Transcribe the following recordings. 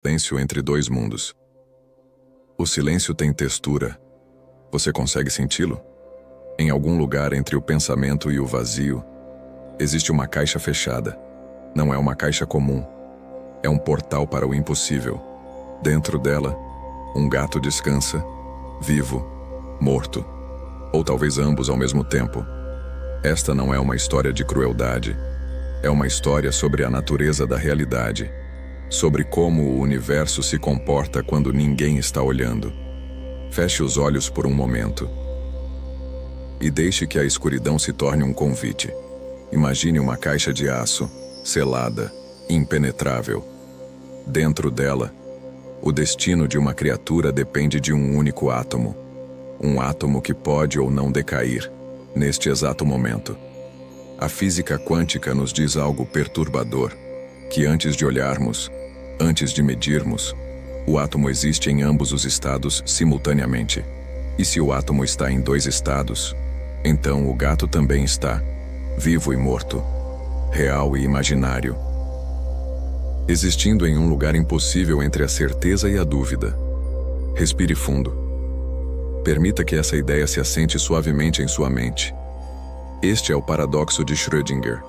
Silêncio entre dois mundos. O silêncio tem textura. Você consegue senti-lo? Em algum lugar entre o pensamento e o vazio, existe uma caixa fechada. Não é uma caixa comum. É um portal para o impossível. Dentro dela, um gato descansa, vivo, morto. Ou talvez ambos ao mesmo tempo. Esta não é uma história de crueldade. É uma história sobre a natureza da realidade. Sobre como o universo se comporta quando ninguém está olhando. Feche os olhos por um momento. E deixe que a escuridão se torne um convite. Imagine uma caixa de aço, selada, impenetrável. Dentro dela, o destino de uma criatura depende de um único átomo. Um átomo que pode ou não decair, neste exato momento. A física quântica nos diz algo perturbador, que antes de olharmos, antes de medirmos, o átomo existe em ambos os estados simultaneamente. E se o átomo está em dois estados, então o gato também está, vivo e morto, real e imaginário, existindo em um lugar impossível entre a certeza e a dúvida. Respire fundo. Permita que essa ideia se assente suavemente em sua mente. Este é o paradoxo de Schrödinger,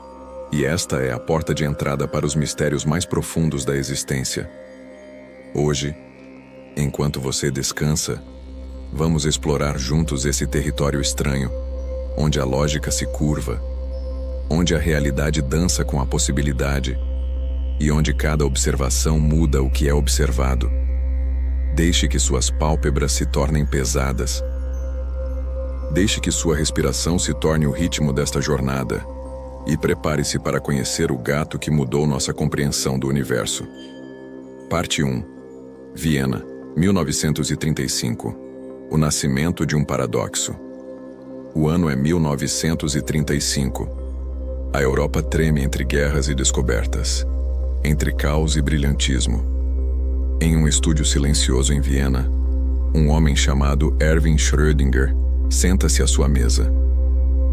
e esta é a porta de entrada para os mistérios mais profundos da existência. Hoje, enquanto você descansa, vamos explorar juntos esse território estranho, onde a lógica se curva, onde a realidade dança com a possibilidade e onde cada observação muda o que é observado. Deixe que suas pálpebras se tornem pesadas. Deixe que sua respiração se torne o ritmo desta jornada e prepare-se para conhecer o gato que mudou nossa compreensão do universo. Parte 1. Viena, 1935. O nascimento de um paradoxo. O ano é 1935. A Europa treme entre guerras e descobertas, entre caos e brilhantismo. Em um estúdio silencioso em Viena, um homem chamado Erwin Schrödinger senta-se à sua mesa.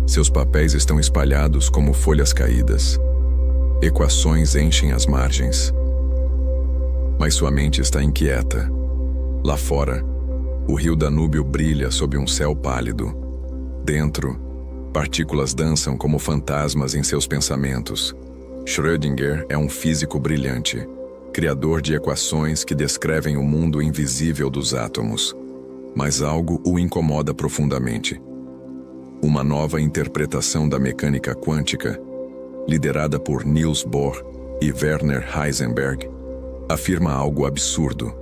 Seus papéis estão espalhados como folhas caídas. Equações enchem as margens. Mas sua mente está inquieta. Lá fora, o rio Danúbio brilha sob um céu pálido. Dentro, partículas dançam como fantasmas em seus pensamentos. Schrödinger é um físico brilhante, criador de equações que descrevem o mundo invisível dos átomos. Mas algo o incomoda profundamente. Uma nova interpretação da mecânica quântica, liderada por Niels Bohr e Werner Heisenberg, afirma algo absurdo,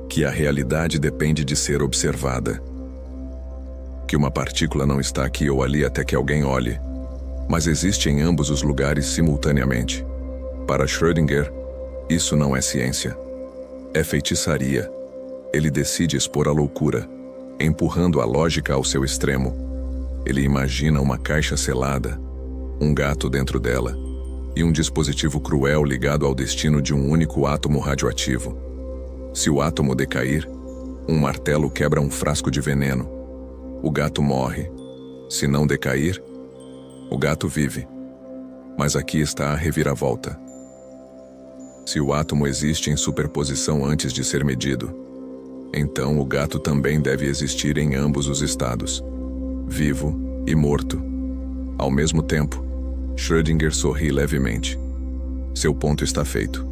que a realidade depende de ser observada. Que uma partícula não está aqui ou ali até que alguém olhe, mas existe em ambos os lugares simultaneamente. Para Schrödinger, isso não é ciência. É feitiçaria. Ele decide expor a loucura, empurrando a lógica ao seu extremo. Ele imagina uma caixa selada, um gato dentro dela, e um dispositivo cruel ligado ao destino de um único átomo radioativo. Se o átomo decair, um martelo quebra um frasco de veneno. O gato morre. Se não decair, o gato vive. Mas aqui está a reviravolta. Se o átomo existe em superposição antes de ser medido, então o gato também deve existir em ambos os estados, vivo e morto. Ao mesmo tempo, Schrödinger sorri levemente. Seu ponto está feito.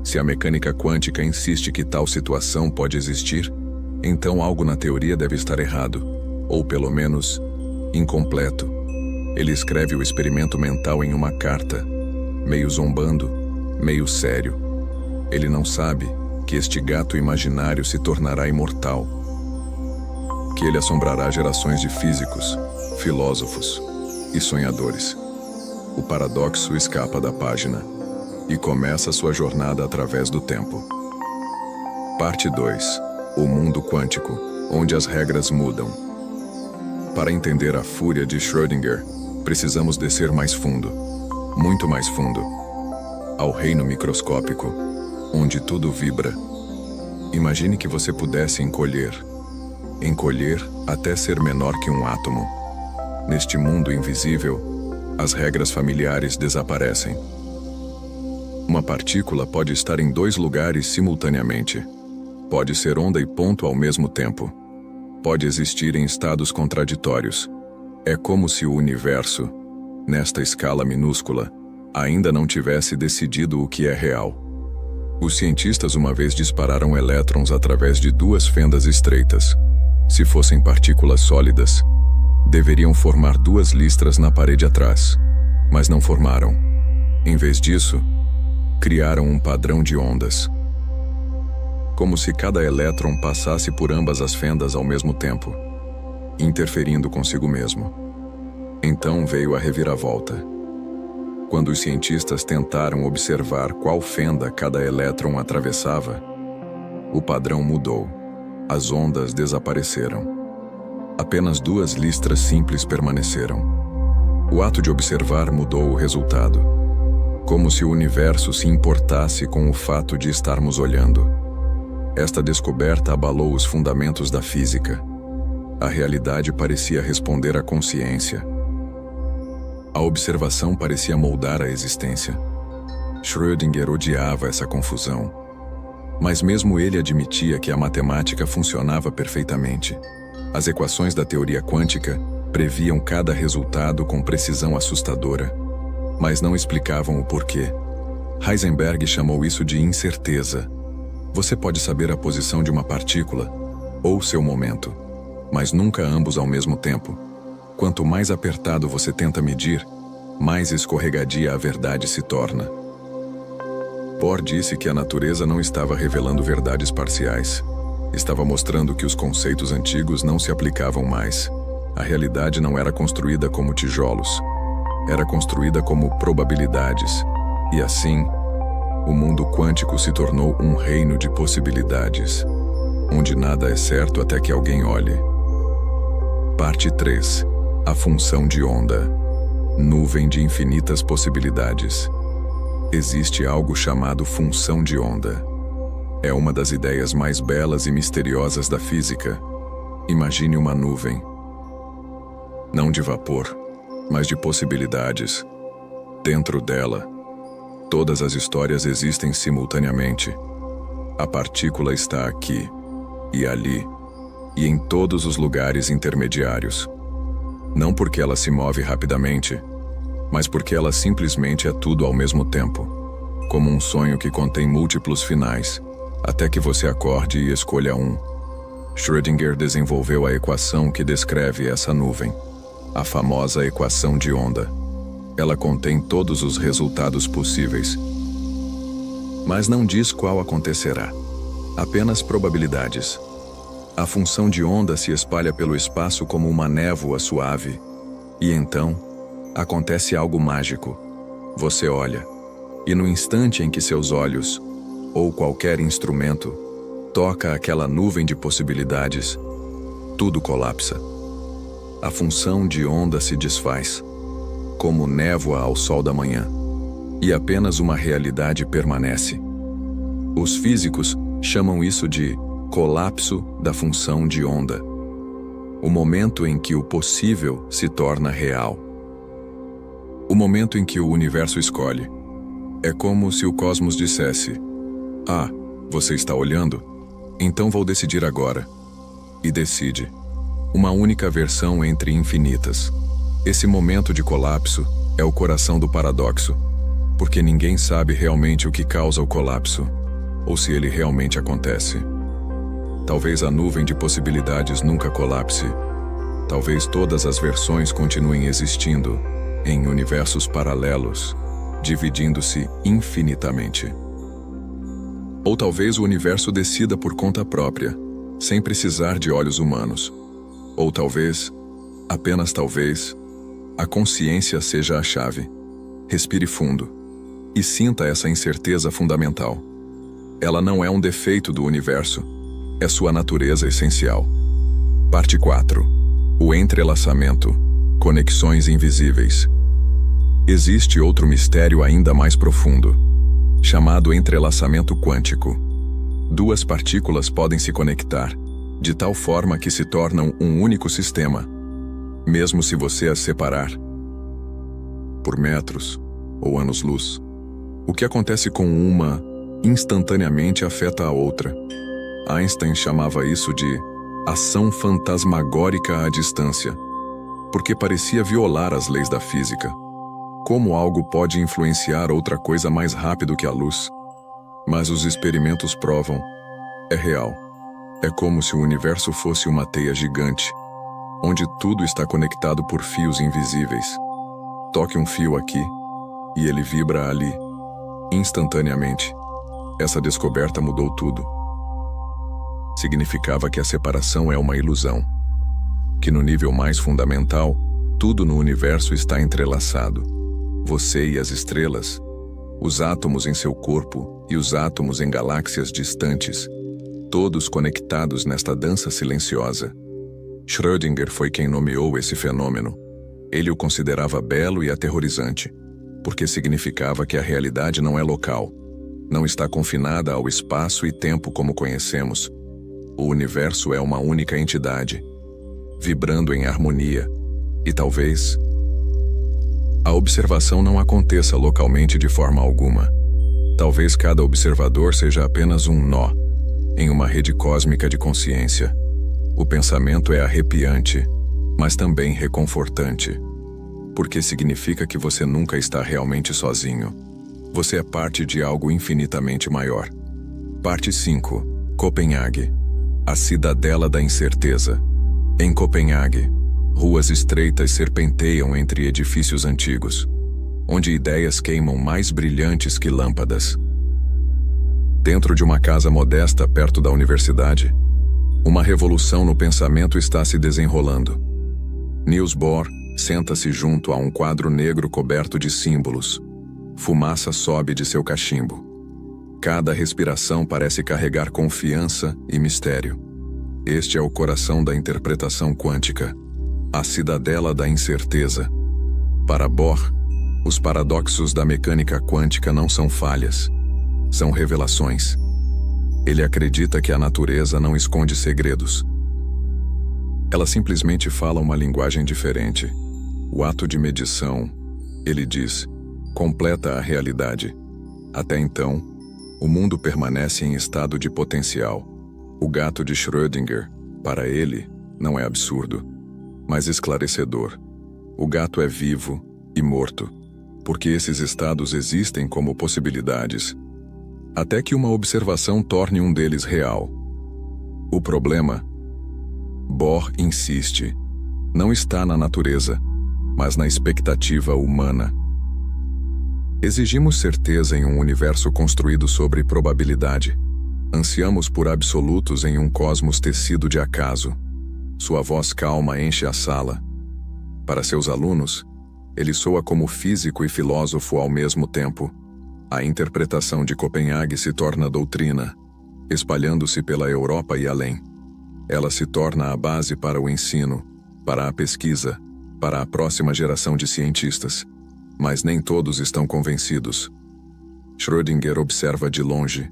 Se a mecânica quântica insiste que tal situação pode existir, então algo na teoria deve estar errado, ou pelo menos, incompleto. Ele escreve o experimento mental em uma carta, meio zombando, meio sério. Ele não sabe que este gato imaginário se tornará imortal, que ele assombrará gerações de físicos, filósofos e sonhadores. O paradoxo escapa da página e começa sua jornada através do tempo. Parte 2. O mundo quântico, onde as regras mudam. Para entender a fúria de Schrödinger, precisamos descer mais fundo, muito mais fundo, ao reino microscópico, onde tudo vibra. Imagine que você pudesse encolher até ser menor que um átomo. Neste mundo invisível, as regras familiares desaparecem. Uma partícula pode estar em dois lugares simultaneamente. Pode ser onda e ponto ao mesmo tempo. Pode existir em estados contraditórios. É como se o universo, nesta escala minúscula, ainda não tivesse decidido o que é real. Os cientistas uma vez dispararam elétrons através de duas fendas estreitas. Se fossem partículas sólidas, deveriam formar duas listras na parede atrás, mas não formaram. Em vez disso, criaram um padrão de ondas. Como se cada elétron passasse por ambas as fendas ao mesmo tempo, interferindo consigo mesmo. Então veio a reviravolta. Quando os cientistas tentaram observar qual fenda cada elétron atravessava, o padrão mudou. As ondas desapareceram. Apenas duas listras simples permaneceram. O ato de observar mudou o resultado. Como se o universo se importasse com o fato de estarmos olhando. Esta descoberta abalou os fundamentos da física. A realidade parecia responder à consciência. A observação parecia moldar a existência. Schrödinger odiava essa confusão. Mas mesmo ele admitia que a matemática funcionava perfeitamente. As equações da teoria quântica previam cada resultado com precisão assustadora, mas não explicavam o porquê. Heisenberg chamou isso de incerteza. Você pode saber a posição de uma partícula, ou seu momento, mas nunca ambos ao mesmo tempo. Quanto mais apertado você tenta medir, mais escorregadia a verdade se torna. Bohr disse que a natureza não estava revelando verdades parciais. Estava mostrando que os conceitos antigos não se aplicavam mais. A realidade não era construída como tijolos. Era construída como probabilidades. E assim, o mundo quântico se tornou um reino de possibilidades, onde nada é certo até que alguém olhe. Parte 3. A função de onda. Nuvem de infinitas possibilidades. Existe algo chamado função de onda. É uma das ideias mais belas e misteriosas da física. Imagine uma nuvem. Não de vapor, mas de possibilidades. Dentro dela, todas as histórias existem simultaneamente. A partícula está aqui, e ali, e em todos os lugares intermediários. Não porque ela se move rapidamente, mas porque ela simplesmente é tudo ao mesmo tempo, como um sonho que contém múltiplos finais, até que você acorde e escolha um. Schrödinger desenvolveu a equação que descreve essa nuvem, a famosa equação de onda. Ela contém todos os resultados possíveis, mas não diz qual acontecerá, apenas probabilidades. A função de onda se espalha pelo espaço como uma névoa suave, e então acontece algo mágico. Você olha, e no instante em que seus olhos, ou qualquer instrumento, toca aquela nuvem de possibilidades, tudo colapsa. A função de onda se desfaz, como névoa ao sol da manhã, e apenas uma realidade permanece. Os físicos chamam isso de colapso da função de onda, o momento em que o possível se torna real. O momento em que o universo escolhe. É como se o cosmos dissesse: "Ah, você está olhando? Então vou decidir agora." E decide. Uma única versão entre infinitas. Esse momento de colapso é o coração do paradoxo, porque ninguém sabe realmente o que causa o colapso, ou se ele realmente acontece. Talvez a nuvem de possibilidades nunca colapse. Talvez todas as versões continuem existindo, em universos paralelos, dividindo-se infinitamente. Ou talvez o universo decida por conta própria, sem precisar de olhos humanos. Ou talvez, apenas talvez, a consciência seja a chave. Respire fundo e sinta essa incerteza fundamental. Ela não é um defeito do universo, é sua natureza essencial. Parte 4. O entrelaçamento. Conexões invisíveis. Existe outro mistério ainda mais profundo, chamado entrelaçamento quântico. Duas partículas podem se conectar, de tal forma que se tornam um único sistema, mesmo se você as separar por metros ou anos-luz. O que acontece com uma, instantaneamente afeta a outra. Einstein chamava isso de ação fantasmagórica à distância, porque parecia violar as leis da física. Como algo pode influenciar outra coisa mais rápido que a luz? Mas os experimentos provam, é real. É como se o universo fosse uma teia gigante, onde tudo está conectado por fios invisíveis. Toque um fio aqui, e ele vibra ali, instantaneamente. Essa descoberta mudou tudo. Significava que a separação é uma ilusão, que no nível mais fundamental, tudo no universo está entrelaçado. Você e as estrelas, os átomos em seu corpo e os átomos em galáxias distantes, todos conectados nesta dança silenciosa. Schrödinger foi quem nomeou esse fenômeno. Ele o considerava belo e aterrorizante, porque significava que a realidade não é local, não está confinada ao espaço e tempo como conhecemos. O universo é uma única entidade, vibrando em harmonia, e talvez a observação não aconteça localmente de forma alguma. Talvez cada observador seja apenas um nó em uma rede cósmica de consciência. O pensamento é arrepiante, mas também reconfortante, porque significa que você nunca está realmente sozinho. Você é parte de algo infinitamente maior. Parte 5. Copenhague. A cidadela da incerteza. Em Copenhague, ruas estreitas serpenteiam entre edifícios antigos, onde ideias queimam mais brilhantes que lâmpadas. Dentro de uma casa modesta perto da universidade, uma revolução no pensamento está se desenrolando. Niels Bohr senta-se junto a um quadro negro coberto de símbolos. Fumaça sobe de seu cachimbo. Cada respiração parece carregar confiança e mistério. Este é o coração da interpretação quântica, a cidadela da incerteza. Para Bohr, os paradoxos da mecânica quântica não são falhas, são revelações. Ele acredita que a natureza não esconde segredos. Ela simplesmente fala uma linguagem diferente. O ato de medição, ele diz, completa a realidade. Até então, o mundo permanece em estado de potencial. O gato de Schrödinger, para ele, não é absurdo, mas esclarecedor. O gato é vivo e morto, porque esses estados existem como possibilidades, até que uma observação torne um deles real. O problema, Bohr insiste, não está na natureza, mas na expectativa humana. Exigimos certeza em um universo construído sobre probabilidade. Ansiamos por absolutos em um cosmos tecido de acaso. Sua voz calma enche a sala. Para seus alunos, ele soa como físico e filósofo ao mesmo tempo. A interpretação de Copenhague se torna doutrina, espalhando-se pela Europa e além. Ela se torna a base para o ensino, para a pesquisa, para a próxima geração de cientistas. Mas nem todos estão convencidos. Schrödinger observa de longe,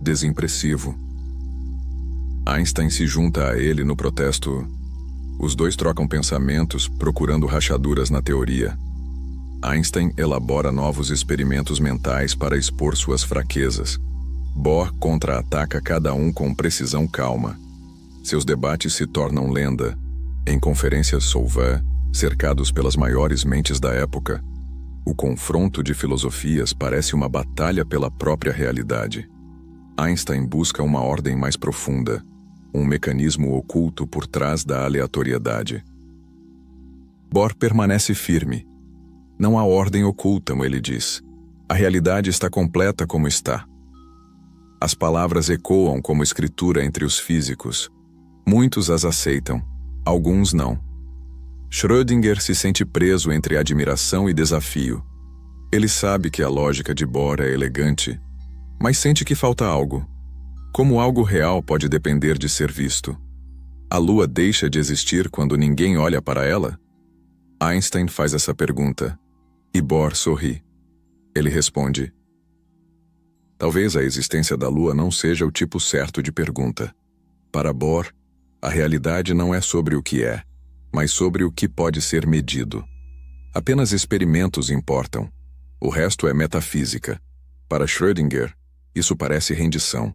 desimpressivo. Einstein se junta a ele no protesto. Os dois trocam pensamentos, procurando rachaduras na teoria. Einstein elabora novos experimentos mentais para expor suas fraquezas. Bohr contra-ataca cada um com precisão calma. Seus debates se tornam lenda. Em conferências Solvay, cercados pelas maiores mentes da época, o confronto de filosofias parece uma batalha pela própria realidade. Einstein busca uma ordem mais profunda, um mecanismo oculto por trás da aleatoriedade. Bohr permanece firme. Não há ordem oculta, ele diz. A realidade está completa como está. As palavras ecoam como escritura entre os físicos. Muitos as aceitam, alguns não. Schrödinger se sente preso entre admiração e desafio. Ele sabe que a lógica de Bohr é elegante, mas sente que falta algo. Como algo real pode depender de ser visto? A Lua deixa de existir quando ninguém olha para ela? Einstein faz essa pergunta, e Bohr sorri. Ele responde: talvez a existência da Lua não seja o tipo certo de pergunta. Para Bohr, a realidade não é sobre o que é, mas sobre o que pode ser medido. Apenas experimentos importam. O resto é metafísica. Para Schrödinger, isso parece rendição.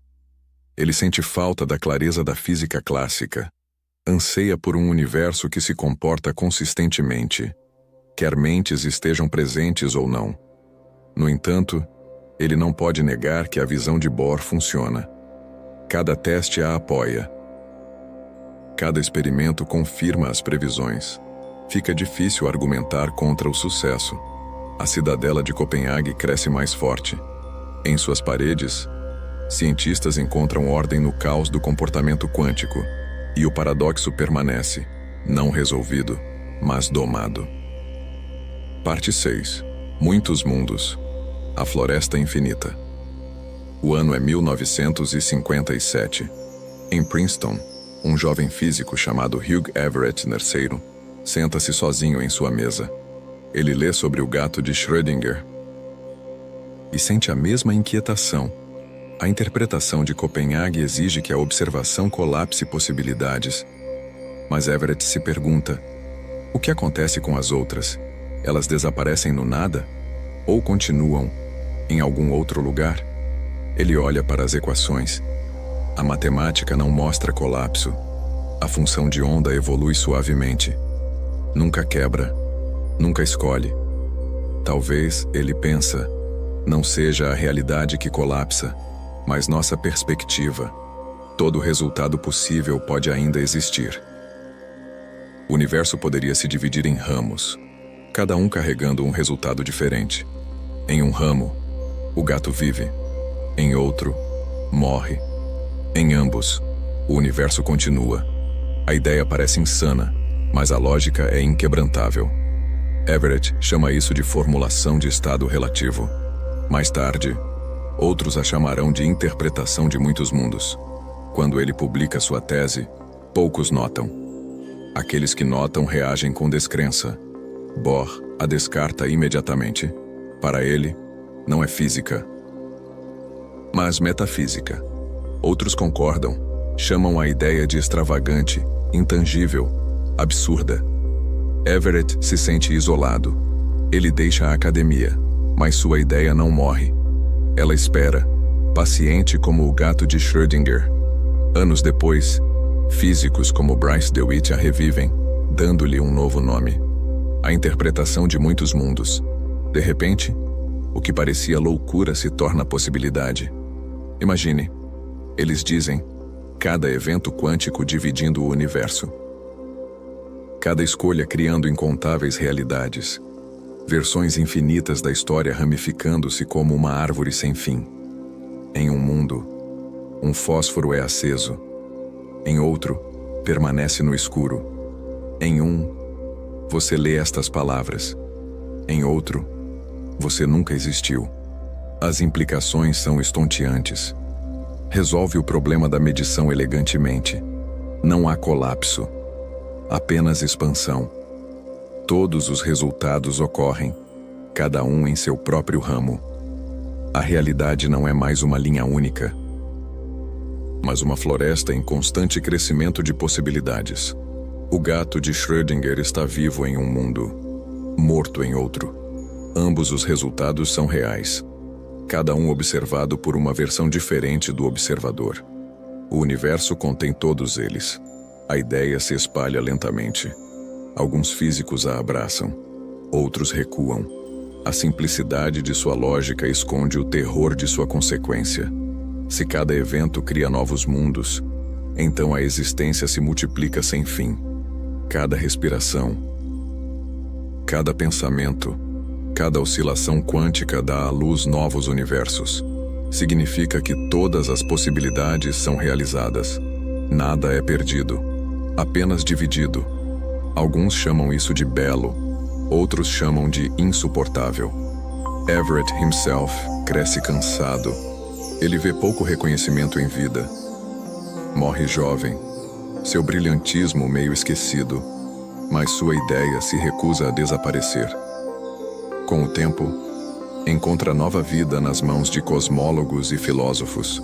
Ele sente falta da clareza da física clássica. Anseia por um universo que se comporta consistentemente, quer mentes estejam presentes ou não. No entanto, ele não pode negar que a visão de Bohr funciona. Cada teste a apoia. Cada experimento confirma as previsões. Fica difícil argumentar contra o sucesso. A cidadela de Copenhague cresce mais forte. Em suas paredes, cientistas encontram ordem no caos do comportamento quântico, e o paradoxo permanece, não resolvido, mas domado. Parte 6. Muitos mundos. A floresta infinita. O ano é 1957. Em Princeton, um jovem físico chamado Hugh Everett III senta-se sozinho em sua mesa. Ele lê sobre o gato de Schrödinger e sente a mesma inquietação. A interpretação de Copenhague exige que a observação colapse possibilidades. Mas Everett se pergunta: o que acontece com as outras? Elas desaparecem no nada? Ou continuam em algum outro lugar? Ele olha para as equações. A matemática não mostra colapso. A função de onda evolui suavemente. Nunca quebra. Nunca escolhe. Talvez, ele pensa, não seja a realidade que colapsa, mas nossa perspectiva. Todo resultado possível pode ainda existir. O universo poderia se dividir em ramos, cada um carregando um resultado diferente. Em um ramo, o gato vive. Em outro, morre. Em ambos, o universo continua. A ideia parece insana, mas a lógica é inquebrantável. Everett chama isso de formulação de estado relativo. Mais tarde, outros a chamarão de interpretação de muitos mundos. Quando ele publica sua tese, poucos notam. Aqueles que notam reagem com descrença. Bohr a descarta imediatamente. Para ele, não é física, mas metafísica. Outros concordam, chamam a ideia de extravagante, intangível, absurda. Everett se sente isolado. Ele deixa a academia, mas sua ideia não morre. Ela espera, paciente como o gato de Schrödinger. Anos depois, físicos como Bryce DeWitt a revivem, dando-lhe um novo nome. A interpretação de muitos mundos. De repente, o que parecia loucura se torna possibilidade. Imagine, eles dizem, cada evento quântico dividindo o universo. Cada escolha criando incontáveis realidades. Versões infinitas da história ramificando-se como uma árvore sem fim. Em um mundo, um fósforo é aceso. Em outro, permanece no escuro. Em um, você lê estas palavras. Em outro, você nunca existiu. As implicações são estonteantes. Resolve o problema da medição elegantemente. Não há colapso. Apenas expansão. Todos os resultados ocorrem, cada um em seu próprio ramo. A realidade não é mais uma linha única, mas uma floresta em constante crescimento de possibilidades. O gato de Schrödinger está vivo em um mundo, morto em outro. Ambos os resultados são reais, cada um observado por uma versão diferente do observador. O universo contém todos eles. A ideia se espalha lentamente. Alguns físicos a abraçam, outros recuam. A simplicidade de sua lógica esconde o terror de sua consequência. Se cada evento cria novos mundos, então a existência se multiplica sem fim. Cada respiração, cada pensamento, cada oscilação quântica dá à luz novos universos. Significa que todas as possibilidades são realizadas. Nada é perdido, apenas dividido. Alguns chamam isso de belo, outros chamam de insuportável. Everett himself cresce cansado. Ele vê pouco reconhecimento em vida. Morre jovem, seu brilhantismo meio esquecido, mas sua ideia se recusa a desaparecer. Com o tempo, encontra nova vida nas mãos de cosmólogos e filósofos.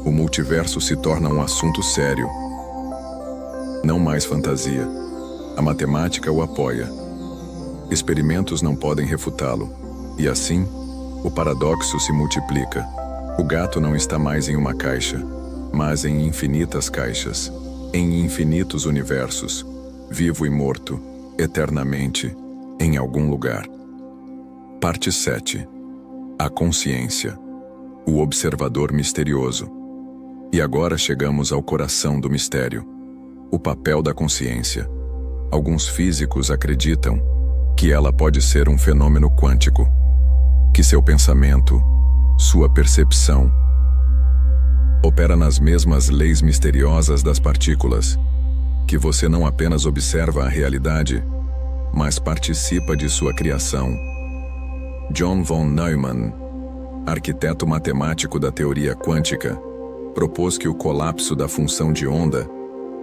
O multiverso se torna um assunto sério. Não mais fantasia. A matemática o apoia. Experimentos não podem refutá-lo. E assim, O paradoxo se multiplica. O gato não está mais em uma caixa, mas em infinitas caixas, em infinitos universos, vivo e morto, eternamente, em algum lugar. Parte 7. A consciência. O observador misterioso. E agora chegamos ao coração do mistério. O papel da consciência. Alguns físicos acreditam que ela pode ser um fenômeno quântico, que seu pensamento, sua percepção, opera nas mesmas leis misteriosas das partículas, que você não apenas observa a realidade, mas participa de sua criação. John von Neumann, arquiteto matemático da teoria quântica, propôs que o colapso da função de onda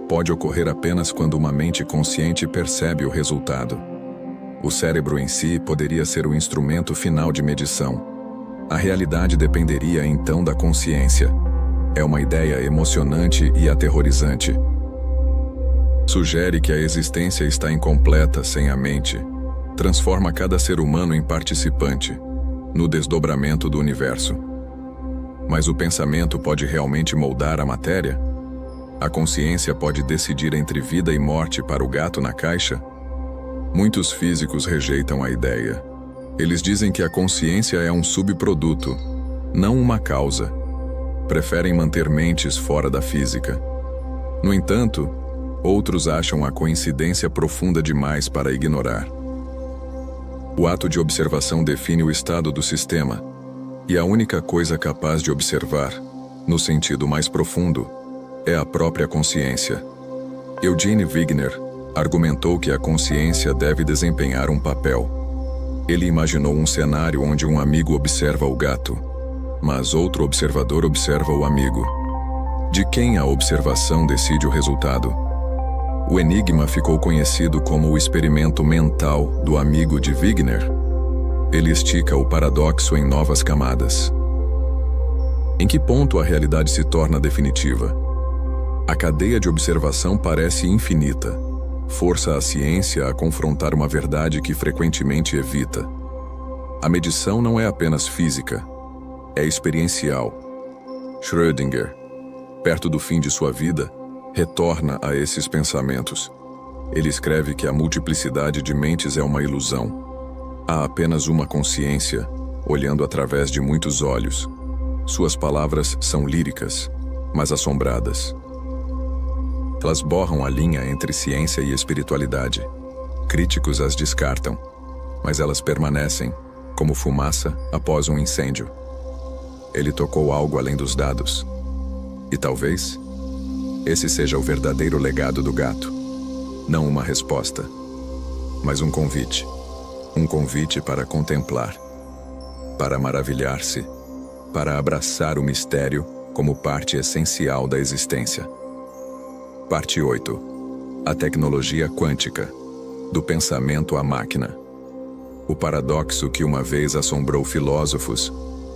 pode ocorrer apenas quando uma mente consciente percebe o resultado. O cérebro em si poderia ser o instrumento final de medição. A realidade dependeria então da consciência. É uma ideia emocionante e aterrorizante. Sugere que a existência está incompleta sem a mente. Transforma cada ser humano em participante, no desdobramento do universo. Mas o pensamento pode realmente moldar a matéria? A consciência pode decidir entre vida e morte para o gato na caixa? Muitos físicos rejeitam a ideia. Eles dizem que a consciência é um subproduto, não uma causa. Preferem manter mentes fora da física. No entanto, outros acham a coincidência profunda demais para ignorar. O ato de observação define o estado do sistema, e a única coisa capaz de observar, no sentido mais profundo, é a própria consciência. Eugene Wigner argumentou que a consciência deve desempenhar um papel. Ele imaginou um cenário onde um amigo observa o gato, mas outro observador observa o amigo. De quem a observação decide o resultado? O enigma ficou conhecido como o experimento mental do amigo de Wigner. Ele estica o paradoxo em novas camadas. Em que ponto a realidade se torna definitiva? A cadeia de observação parece infinita. Força a ciência a confrontar uma verdade que frequentemente evita. A medição não é apenas física, é experiencial. Schrödinger, perto do fim de sua vida, retorna a esses pensamentos. Ele escreve que a multiplicidade de mentes é uma ilusão. Há apenas uma consciência, olhando através de muitos olhos. Suas palavras são líricas, mas assombradas. Elas borram a linha entre ciência e espiritualidade. Críticos as descartam, mas elas permanecem, como fumaça após um incêndio. Ele tocou algo além dos dados. E talvez esse seja o verdadeiro legado do gato. Não uma resposta, mas um convite. Um convite para contemplar, para maravilhar-se, para abraçar o mistério como parte essencial da existência. Parte 8. A tecnologia quântica, do pensamento à máquina. O paradoxo que uma vez assombrou filósofos,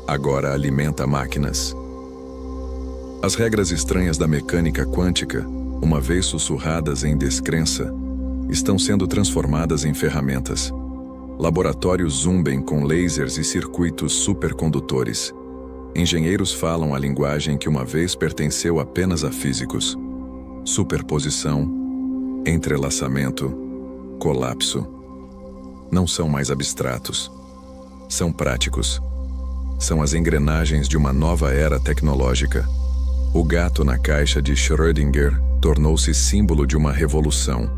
agora alimenta máquinas. As regras estranhas da mecânica quântica, uma vez sussurradas em descrença, estão sendo transformadas em ferramentas. Laboratórios zumbem com lasers e circuitos supercondutores. Engenheiros falam a linguagem que uma vez pertenceu apenas a físicos. Superposição, entrelaçamento, colapso. Não são mais abstratos. São práticos. São as engrenagens de uma nova era tecnológica. O gato na caixa de Schrödinger tornou-se símbolo de uma revolução.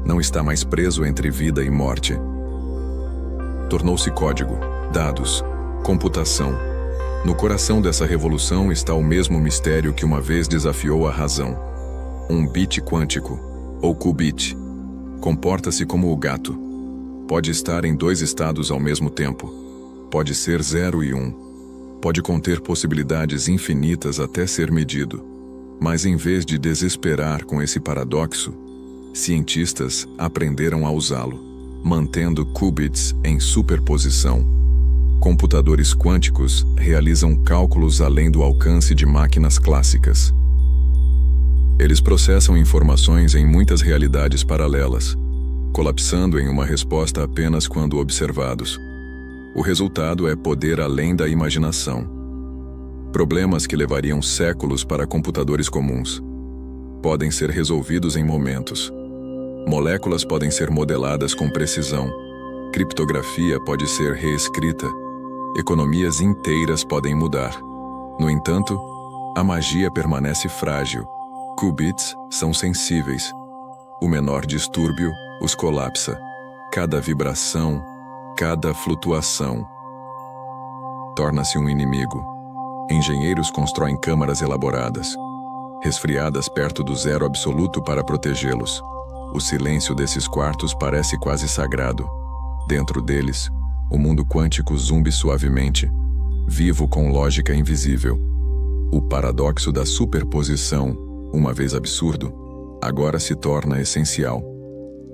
Não está mais preso entre vida e morte. Tornou-se código, dados, computação. No coração dessa revolução está o mesmo mistério que uma vez desafiou a razão. Um bit quântico, ou qubit, comporta-se como o gato. Pode estar em dois estados ao mesmo tempo. Pode ser 0 e 1. Pode conter possibilidades infinitas até ser medido. Mas em vez de desesperar com esse paradoxo, cientistas aprenderam a usá-lo, mantendo qubits em superposição. Computadores quânticos realizam cálculos além do alcance de máquinas clássicas. Eles processam informações em muitas realidades paralelas, colapsando em uma resposta apenas quando observados. O resultado é poder além da imaginação. Problemas que levariam séculos para computadores comuns podem ser resolvidos em momentos. Moléculas podem ser modeladas com precisão. Criptografia pode ser reescrita. Economias inteiras podem mudar. No entanto, a magia permanece frágil. Qubits são sensíveis. O menor distúrbio os colapsa. Cada vibração, cada flutuação torna-se um inimigo. Engenheiros constroem câmaras elaboradas, resfriadas perto do zero absoluto para protegê-los. O silêncio desses quartos parece quase sagrado. Dentro deles, o mundo quântico zumbe suavemente, vivo com lógica invisível. O paradoxo da superposição, uma vez absurdo, agora se torna essencial.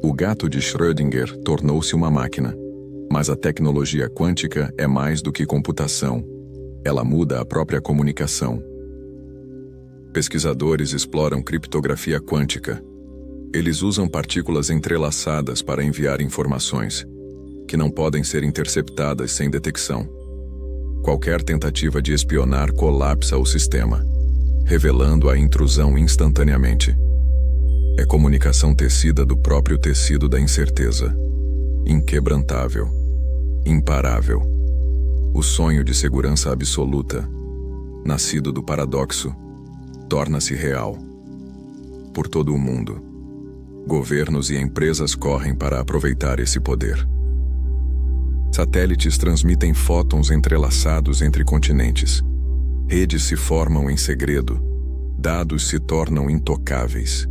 O gato de Schrödinger tornou-se uma máquina, mas a tecnologia quântica é mais do que computação. Ela muda a própria comunicação. Pesquisadores exploram criptografia quântica. Eles usam partículas entrelaçadas para enviar informações, que não podem ser interceptadas sem detecção. Qualquer tentativa de espionar colapsa o sistema, revelando a intrusão instantaneamente. É comunicação tecida do próprio tecido da incerteza. Inquebrantável. Imparável. O sonho de segurança absoluta, nascido do paradoxo, torna-se real. Por todo o mundo, governos e empresas correm para aproveitar esse poder. Satélites transmitem fótons entrelaçados entre continentes. Redes se formam em segredo. Dados se tornam intocáveis.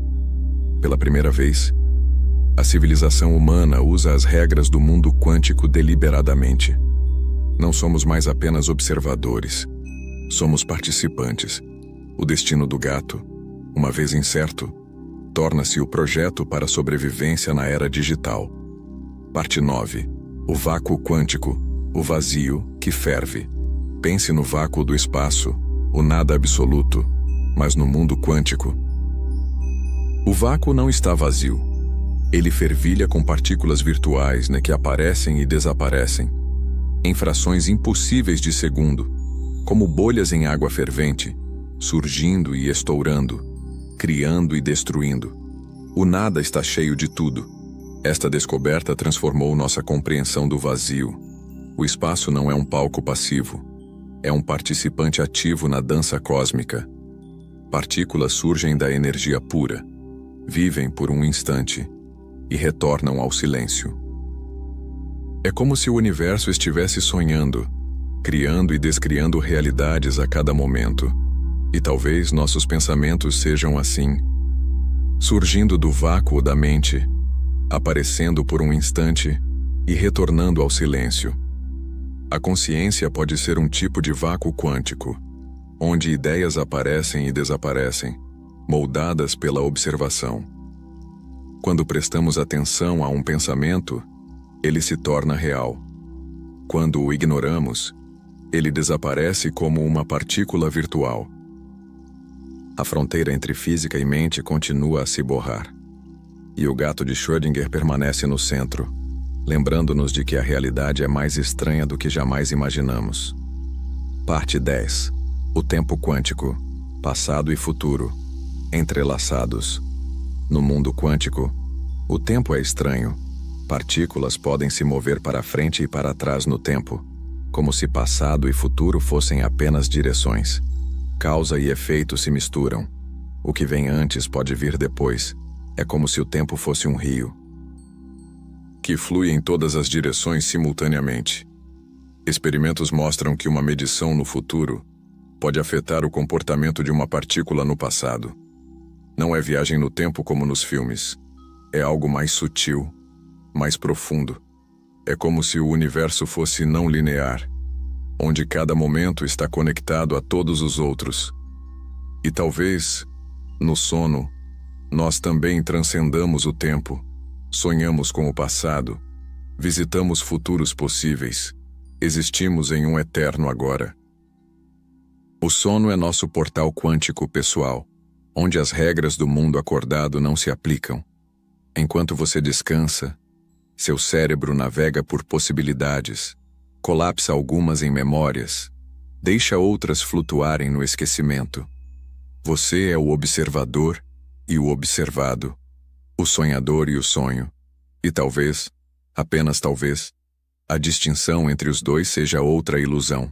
Pela primeira vez, a civilização humana usa as regras do mundo quântico deliberadamente. Não somos mais apenas observadores. Somos participantes. O destino do gato, uma vez incerto, torna-se o projeto para a sobrevivência na era digital. Parte 9. O vácuo quântico, o vazio que ferve. Pense no vácuo do espaço, o nada absoluto, mas no mundo quântico. O vácuo não está vazio. Ele fervilha com partículas virtuais, que aparecem e desaparecem, em frações impossíveis de segundo, como bolhas em água fervente, surgindo e estourando, criando e destruindo. O nada está cheio de tudo. Esta descoberta transformou nossa compreensão do vazio. O espaço não é um palco passivo. É um participante ativo na dança cósmica. Partículas surgem da energia pura, vivem por um instante e retornam ao silêncio. É como se o universo estivesse sonhando, criando e descriando realidades a cada momento. E talvez nossos pensamentos sejam assim, surgindo do vácuo da mente, aparecendo por um instante e retornando ao silêncio. A consciência pode ser um tipo de vácuo quântico, onde ideias aparecem e desaparecem, moldadas pela observação. Quando prestamos atenção a um pensamento, ele se torna real. Quando o ignoramos, ele desaparece como uma partícula virtual. A fronteira entre física e mente continua a se borrar. E o gato de Schrödinger permanece no centro, lembrando-nos de que a realidade é mais estranha do que jamais imaginamos. Parte 10. O tempo quântico, passado e futuro, entrelaçados. No mundo quântico, o tempo é estranho. Partículas podem se mover para frente e para trás no tempo, como se passado e futuro fossem apenas direções. Causa e efeito se misturam. O que vem antes pode vir depois. É como se o tempo fosse um rio que flui em todas as direções simultaneamente. Experimentos mostram que uma medição no futuro pode afetar o comportamento de uma partícula no passado. Não é viagem no tempo como nos filmes. É algo mais sutil, mais profundo. É como se o universo fosse não linear, onde cada momento está conectado a todos os outros. E talvez, no sono, nós também transcendamos o tempo, sonhamos com o passado, visitamos futuros possíveis, existimos em um eterno agora. O sono é nosso portal quântico pessoal, onde as regras do mundo acordado não se aplicam. Enquanto você descansa, seu cérebro navega por possibilidades, colapsa algumas em memórias, deixa outras flutuarem no esquecimento. Você é o observador e o observado, o sonhador e o sonho, e talvez, apenas talvez, a distinção entre os dois seja outra ilusão.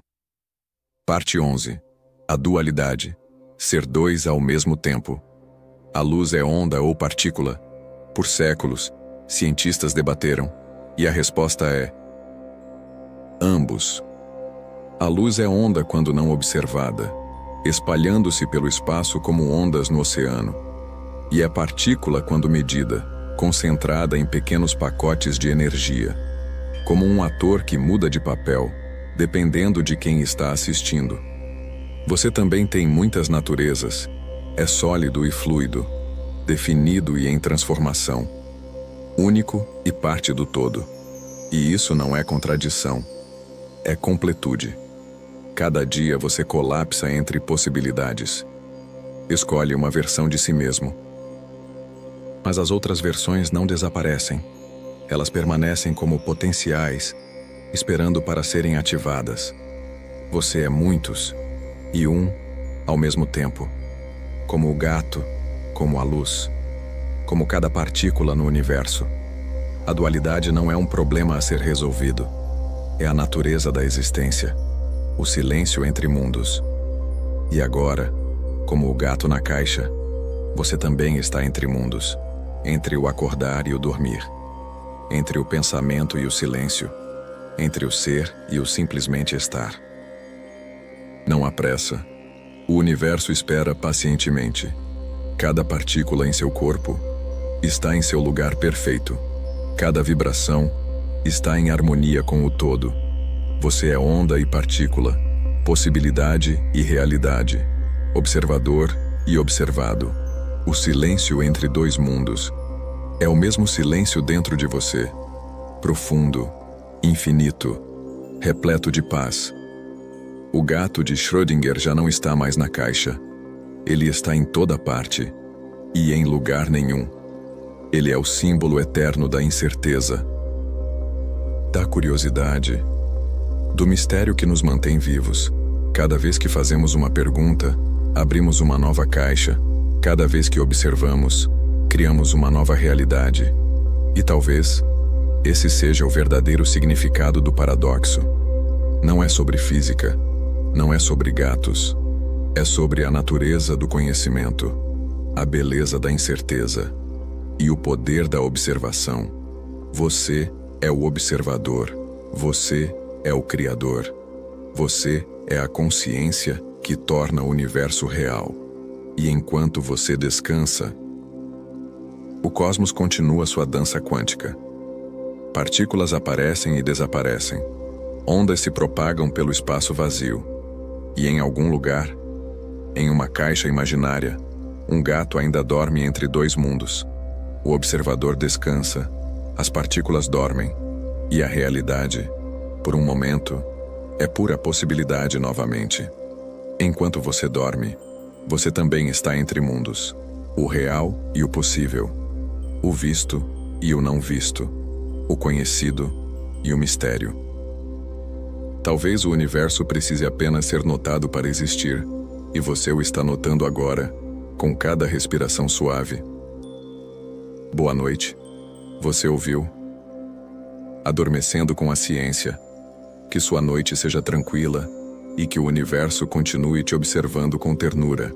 Parte 11. A dualidade. Ser dois ao mesmo tempo. A luz é onda ou partícula? Por séculos, cientistas debateram, e a resposta é: ambos. A luz é onda quando não observada, espalhando-se pelo espaço como ondas no oceano, e é partícula quando medida, concentrada em pequenos pacotes de energia, como um ator que muda de papel, dependendo de quem está assistindo. Você também tem muitas naturezas, é sólido e fluido, definido e em transformação, único e parte do todo. E isso não é contradição, é completude. Cada dia você colapsa entre possibilidades. Escolhe uma versão de si mesmo. Mas as outras versões não desaparecem. Elas permanecem como potenciais, esperando para serem ativadas. Você é muitos, e um ao mesmo tempo. Como o gato, como a luz, como cada partícula no universo. A dualidade não é um problema a ser resolvido. É a natureza da existência, o silêncio entre mundos. E agora, como o gato na caixa, você também está entre mundos, entre o acordar e o dormir, entre o pensamento e o silêncio, entre o ser e o simplesmente estar. Não há pressa. O universo espera pacientemente. Cada partícula em seu corpo está em seu lugar perfeito. Cada vibração está em harmonia com o todo. Você é onda e partícula, possibilidade e realidade, observador e observado. O silêncio entre dois mundos é o mesmo silêncio dentro de você, profundo, infinito, repleto de paz. O gato de Schrödinger já não está mais na caixa. Ele está em toda parte e em lugar nenhum. Ele é o símbolo eterno da incerteza, da curiosidade, do mistério que nos mantém vivos. Cada vez que fazemos uma pergunta, abrimos uma nova caixa. Cada vez que observamos, criamos uma nova realidade. E talvez esse seja o verdadeiro significado do paradoxo. Não é sobre física, não é sobre gatos. É sobre a natureza do conhecimento, a beleza da incerteza e o poder da observação. Você é o observador, você é o criador. Você é a consciência que torna o universo real. E enquanto você descansa, o cosmos continua sua dança quântica. Partículas aparecem e desaparecem. Ondas se propagam pelo espaço vazio. E em algum lugar, em uma caixa imaginária, um gato ainda dorme entre dois mundos. O observador descansa, as partículas dormem, e a realidade, por um momento, é pura possibilidade novamente. Enquanto você dorme, você também está entre mundos, o real e o possível, o visto e o não visto, o conhecido e o mistério. Talvez o universo precise apenas ser notado para existir, e você o está notando agora, com cada respiração suave. Boa noite. Você ouviu? Adormecendo com a ciência. Que sua noite seja tranquila e que o universo continue te observando com ternura.